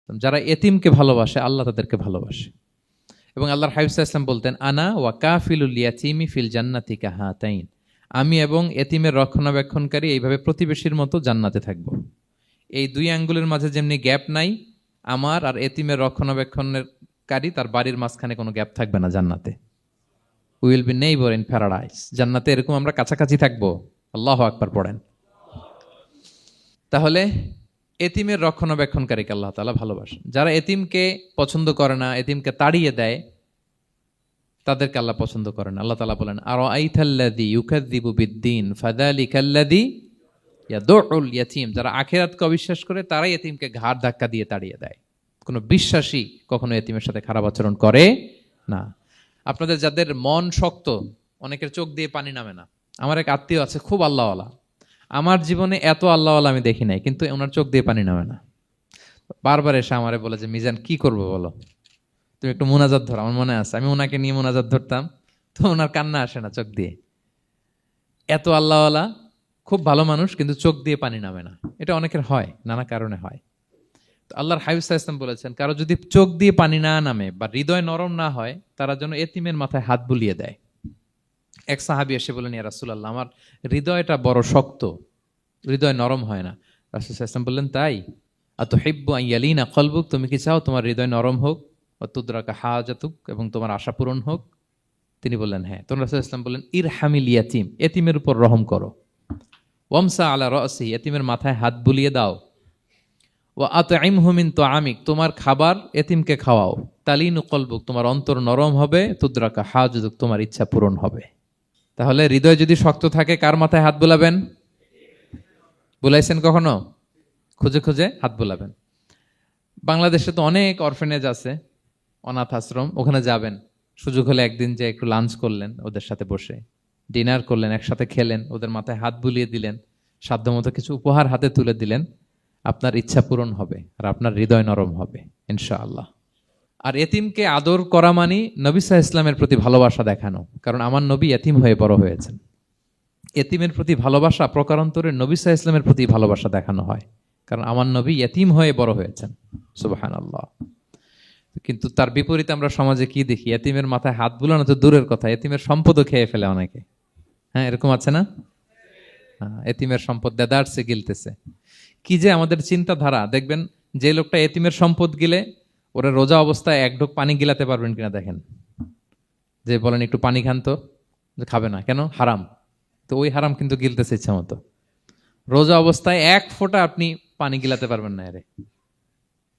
যারা এতিমকে ভালোবাসে আল্লাহ তাদেরকে ভালোবাসে। এবং আল্লাহর হাবিব সাল্লাল্লাহু আলাইহি ওয়াসাল্লাম বলতেন, আনা ওয়া কাফিলুল ইয়াতীমি ফিল জান্নাতি কাহাতাইন, আমি এবং এতিমের রক্ষণাবেক্ষণকারী এইভাবে প্রতিবেশীর মতো জান্নাতে থাকব। এই দুই আঙ্গুলের মাঝে যেমনি গ্যাপ নাই, আমার আর এতিমের রক্ষণাবেক্ষণকারী তার বাড়ির মাঝখানে কোনো গ্যাপ থাকবে না জান্নাতে। We will be neighbour in paradise. জান্নাতে এরকম আমরা কাছাকাছি থাকবো। আল্লাহু আকবার পড়েন। তাহলে এতিমের রক্ষণাবেক্ষণকারীকে আল্লাহ তাআলা ভালোবাসেন। যারা এতিমকে পছন্দ করে না, এতিমকে তাড়িয়ে দেয়, তাদেরকে আল্লাহ পছন্দ করেন। আল্লাহ তাআলা বলেন, আরাআইতাল্লাযী ইউকাযযিবু বিদ্দীন ফাযালিকাল্লাযী ইয়াদুউল ইয়াতীম। যারা আখিরাতকে অবিশ্বাস করে তারাই এতিমকে ঘাড় ধাক্কা দিয়ে তাড়িয়ে দেয়। কোনো বিশ্বাসী কখনো এতিমের সাথে খারাপ আচরণ করে না। আপনাদের যাদের মন শক্ত, অনেকের চোখ দিয়ে পানি নামে না। আমার এক আত্মীয় আছে, খুব আল্লাহওয়ালা। আমার জীবনে এত আল্লাহওয়ালা আমি দেখি নাই, কিন্তু ওনার চোখ দিয়ে পানি নামে না। বারবার এসে আমারে বলে যে, মিজান কি করবো বলো, তুমি একটু মোনাজাত ধরো। আমার মনে আছে আমি ওনাকে নিয়ে মোনাজাত ধরতাম, তো ওনার কান্না আসে না চোখ দিয়ে। এত আল্লাহওয়ালা, খুব ভালো মানুষ, কিন্তু চোখ দিয়ে পানি নামে না। এটা অনেকের হয়, নানা কারণে হয়। তো আল্লাহর হাবিব সাল্লাল্লাহু আলাইহি ওয়াসাল্লাম বলেছেন, কারো যদি চোখ দিয়ে পানি না নামে বা হৃদয় নরম না হয়, তারা যেন এতিমের মাথায় হাত বুলিয়ে দেয়। এক সাহাবী এসে বলেন, ইয়া রাসূলুল্লাহ, আমার হৃদয়টা বড় শক্ত, হৃদয় নরম হয় না। রাসূল সাল্লাল্লাহু আলাইহি ওয়াসাল্লাম বললেন, তাই? আতুহিব্বু আন ইয়ালিনা কলবুক, তুমি কি চাও তোমার হৃদয় নরম হোক? ওয়া তুদরাকা হাজাতুক, এবং তোমার আশা পূরণ হোক? তিনি বললেন, হ্যাঁ। তখন রাসূল সাল্লাল্লাহু আলাইহি ওয়াসাল্লাম বললেন, ইরহামিল ইয়াতীম, এতিমের উপর রহম করো। ওয়ামসা আলা রাসি, এতিমের মাথায় হাত বুলিয়ে দাও। ওয়া আতইমহু মিন তুআমিক, তোমার খাবার এতিমকে খাওয়াও। তালিনু কলবুক, তোমার অন্তর নরম হবে। তুদরাকা হাজাতুক, তোমার ইচ্ছা পূরণ হবে। তাহলে হৃদয় যদি শক্ত থাকে, কার মাথায় হাত বুলাবেন? বুলাইছেন কখনো? খুঁজে খুঁজে হাত বুলাবেন। বাংলাদেশে তো অনেক অরফেনেজ আছে, অনাথ আশ্রম, ওখানে যাবেন। সুযোগ হলে একদিন যে একটু লাঞ্চ করলেন ওদের সাথে বসে, ডিনার করলেন, একসাথে খেলেন, ওদের মাথায় হাত বুলিয়ে দিলেন, সাধ্যমতো কিছু উপহার হাতে তুলে দিলেন, আপনার ইচ্ছা পূরণ হবে আর আপনার হৃদয় নরম হবে ইনশাআল্লাহ। আর এতিমকে আদর করা মানে নবী সাল্লাল্লাহু আলাইহি ওয়াসাল্লামের প্রতি ভালোবাসা দেখানো। কারণ আমার নবী এতিম হয়ে বড় হয়েছেন। এতিমের প্রতি ভালোবাসা প্রকারান্তরে নবী সাল্লাল্লাহু আলাইহি ওয়াসাল্লামের প্রতি ভালোবাসা দেখানো হয়, কারণ আমার নবী এতিম হয়ে বড় হয়েছেন। সুবহানাল্লাহ। কিন্তু তার বিপরীতে আমরা সমাজে কি দেখি? এতিমের মাথায় হাত বুলানো তো দূরের কথা, এতিমের সম্পদও খেয়ে ফেলে অনেকে। হ্যাঁ, এরকম আছে না? এতিমের সম্পদ দেদারসে গিলতেছে। কি যে আমাদের চিন্তাধারা! দেখবেন যে লোকটা এতিমের সম্পদ গিলে, ওরা রোজা অবস্থায় এক ঢোক পানি গিলাতে পারবেন কিনা দেখেন। যে বলেন একটু পানি খান তো, যে খাবে না কেন? হারাম। তো ওই হারাম কিন্তু গিলতেছে ইচ্ছা মতো। রোজা অবস্থায় এক ফোঁটা আপনি পানি গিলাতে পারবেন না এরে,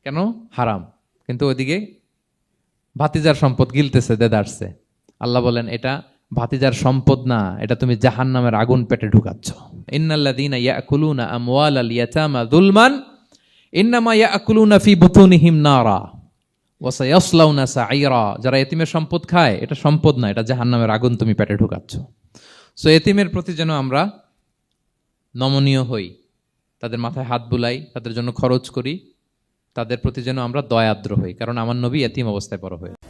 কেন? হারাম। কিন্তু ওইদিকে ভাতিজার সম্পদ গিলতেছে দেদারসে। আল্লাহ বলেন, এটা ভাতিজার সম্পদ না, এটা তুমি জাহান্নামের আগুন পেটে ঢুকাচ্ছ। ইন্নাল্লাযীনা ইয়াকুলুনা আমওয়ালাল ইয়াতামা যুলমান ইন্নামা ইয়াকুলুনা ফি বুতুনিহিম নারা ওয়া সায়াসলাউনা সাঈরা। যারা এতিমের সম্পদ খায়, এটা সম্পদ না, এটা জাহান্নামের আগুন তুমি পেটে ঢুকাচ্ছ। সো এতিমের প্রতি যেন আমরা নমনীয় হই, তাদের মাথায় হাত বুলাই, তাদের জন্য খরচ করি, তাদের প্রতি যেন আমরা দয়াদ্র হই, কারণ আমার নবী এতিম অবস্থায় বড় হয়েছে।